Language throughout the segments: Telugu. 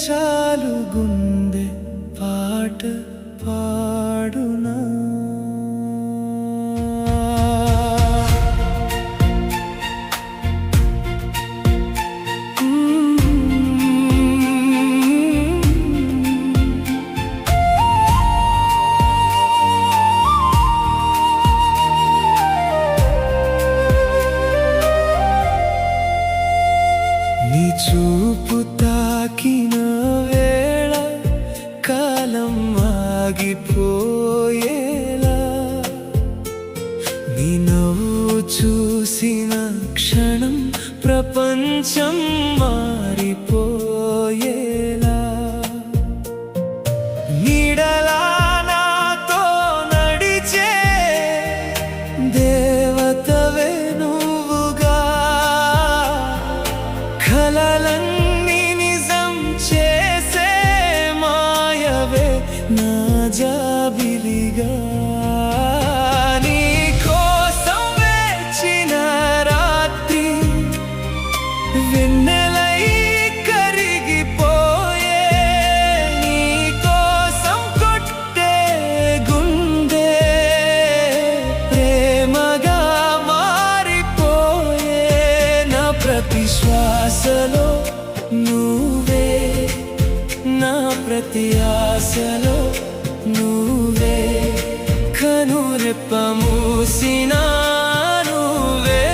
చాలు గుండె పాట పాడునా. నీ చూపు తాకిన వేళ కాలం ఆగిపోయేలా, నీ నవ్వు చూసిన క్షణం ప్రపంచం మారిపోయేలా, నీడలా నాతో నడిచే దేవతవే నువ్వుగా, కలలన్నీ నిజం చేసే మాయవే నా జాబిలిగా. నీ కోసం వేచిన రాత్రి వెన్నెలై కరిగిపోయే, నీ కోసం కొట్టే గుండె ప్రేమగా మారిపోయే, నా ప్రతి శ్వాసలో నువ్వే, నా ప్రతి ఆశలో నువ్వే, కనురెప్ప మూసినా నువ్వే,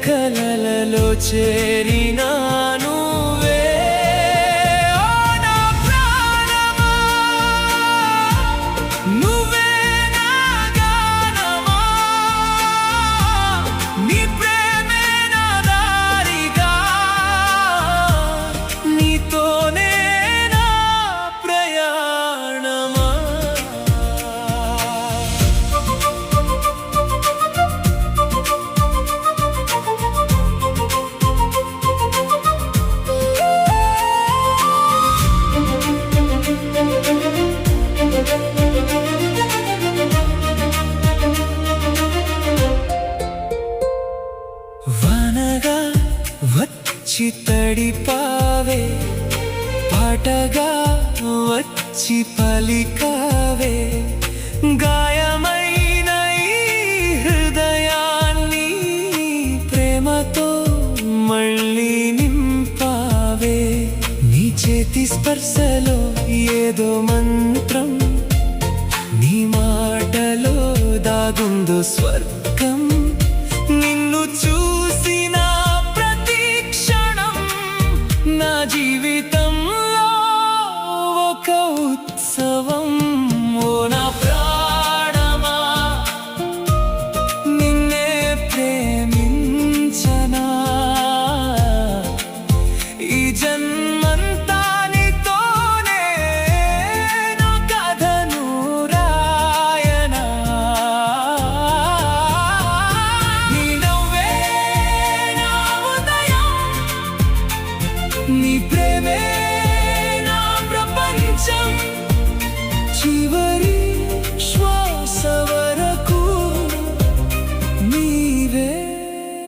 కలలలో చేరినా నువ్వే. ఓ నా ప్రాణమా, నువ్వే నా గానమా, నీ ప్రేమే నా దారిగా, నీతోనే నా ప్రయాణమా. వానగా వచ్చి తడిపావే, పాటగా వచ్చి పలికావే, గాయమైన ఈ హృదయాన్ని ప్రేమతో మళ్ళీ నింపావే. నీ చేతి స్పర్శలో ఏదో మంత్రం, నీ మాటలో దాగుందో స్వర్గం, నిన్ను చూసిన ప్రతి క్షణం నా జీవితం